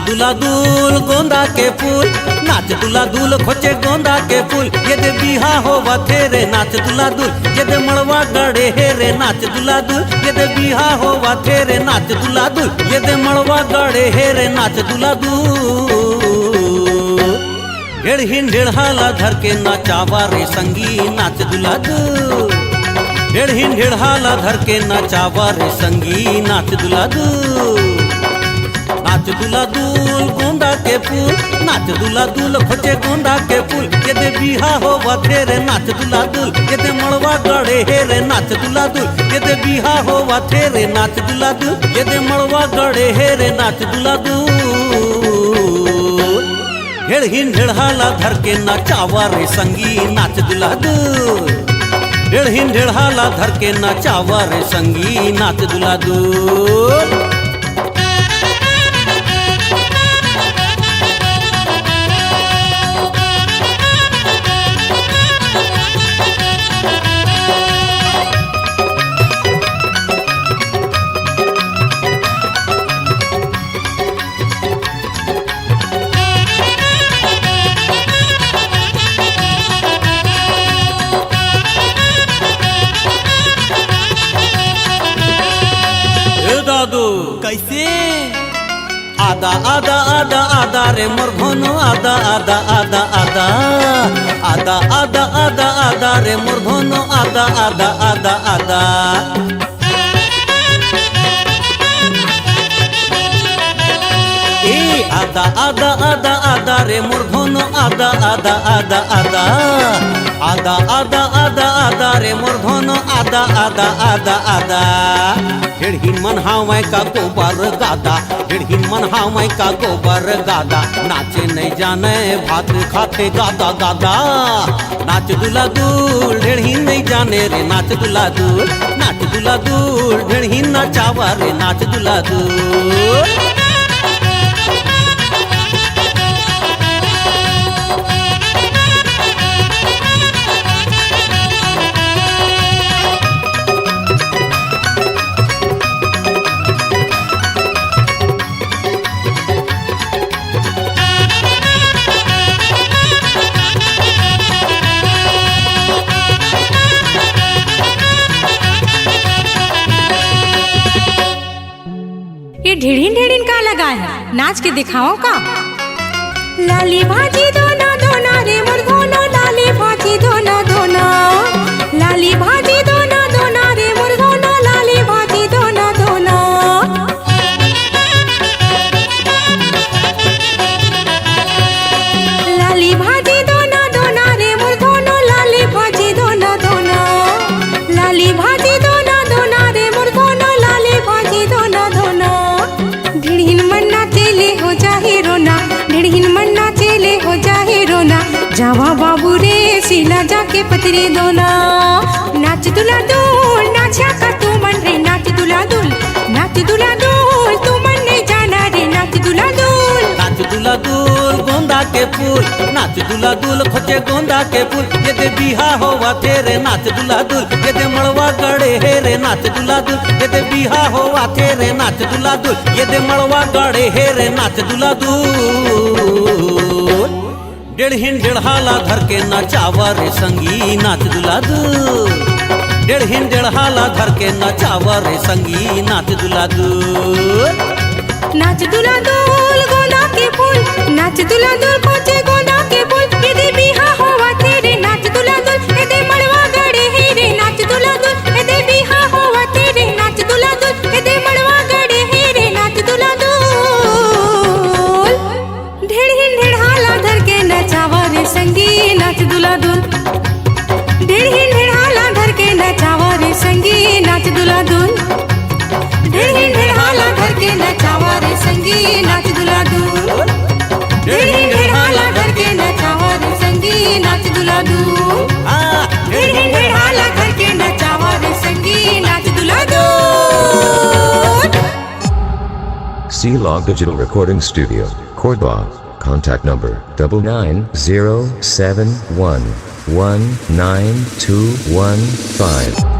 दुला दुल गोंदा के फूल, नाच दुला दुल खोचे गोंदा के फूल। ये दे बिहा होवा तेरे नाच दुला दुल, ये दे मड़वा गड़े हे रे नाच दुला दुल। ये दे बिहा होवा तेरे नाच दुला दुल, ये दे मड़वा गड़े हे रे नाच दुला दुल। ढेड़हीन ढेड़हाला धर के नाचावा रे संगी नाच दुला दुल। ढेड़हीन ढेड़हाला धर के नाचावा रे संगी नाच दुला दुल। नाच दुला दुल गोंदा के फूल, नाच दुला दुल खोचे गोंदा के फूल। ये दे बिहा होवा तेरे नाच दुला दुल, ये दे मड़वा गड़े हे रे नाच दुला दुल। ये दे बिहा होवा तेरे नाच दुला दुल, ये दे मड़वा गड़े हे रे नाच दुला दुल। ढेड़हीन ढेड़हाला धर के नाचावा रे संगी नाच दुला दुल। ढेड़हीन ढेड़हाला धर के नाचावा रे संगी नाच दुला दुल। कैसे आदा आदा आदा आदा रे मोर धनु आदा आदा आदा आदा आदा आदा आदा आदा रे मोर धनु आदा आदा आदा आदा। आदा आदा आदा आदा रे मोर धनु आदा आदा आदा आदा आदा आदा आदा आदा रे मोर धनु आदा आदा आदा आदा। ढेड़हीन मन हावै का गोबर गादा, ढेड़हीन मन हावै का गोबर गादा। नाचे नहीं जाने भात खाते गादा गादा। नाच दुला दुल ढेड़हीन नहीं जाने रे नाच दुला दुल। नाच दुला दुल ढेड़हीन नाचावा रे नाच दुला दुल। ये ढेड़ीन ढेड़ीन का लगा है, नाच के दिखाओ का। लाली भाजी दोना दोना रे मोर धोनो, लाली भाजी दोना दोना। लाली भाजी दोना दोना रे मोर धोनो, लाली भाजी दोना दोना। लाली भाजी दोना दोना रे मोर धोनो, लाली भाजी दोना दोना। लाली भाजी दोना दोना रे मोर धोनो, लाली भाजी दोना दोना। ढेड़हीन मन नाचेले हो जाहे रोना, ढेड़हीन मन नाचेले हो जाहे रोना। जावा बाबू रे सीला जाके पतरे दोना। नाच दुला दुल नाचा का तू मन रे नाच दुला दुल। नाच दुला दुल तू मन नहीं जाना रे नाच दुला दुल। नाच दुला दुल गोंदा के फूल, नाच दुला दुल खोचे गोंदा के फूल। ये दे बिहा होवा तेरे नाच दुला दुल, ये दे मड़वा गड़े हे रे नाच दुला दुल। ये दे बिहा होवा तेरे नाच दुला दुल, ये दे मड़वा गड़े हे रे नाच दुला दुल। ढेड़हीन ढेड़हाला धर के नाचावा रे संगी नाच दुला दुल। ढेड़हीन ढेड़हाला धर के नाचावा रे संगी नाच दुला दुल। नाच दुला दुल गोंदा के फूल, नाच दुला दुल खोचे गोंदा के फूल। ये दे बिहा होवा तेरे नाच दुला दुल, ये दे मड़वा गड़े हे रे नाच दुला दुल। ये दे बिहा होवा तेरे नाच दुला दुल, ये दे मड़वा गड़े हे रे नाच दुला दुल। ढेड़हीन ढेड़हाला धर के नचावा रे संगी नाच दुला दुल। ढेड़हीन ढेड़हाला धर के नचावा रे संगी नाच दुला दुल। ढेड़हीन ढेड़हाला धर के नचावा रे संगी नाच दुला दुल। ढेड़हीन ढेड़हाला धर के नचावा रे संगी नाच दुला दुल। ढेड़हीन ढेड़हाला धर के नचावा रे संगी नाच दुला दुल। C-Log Digital Recording Studio, Cordoba. Contact number 9907119215.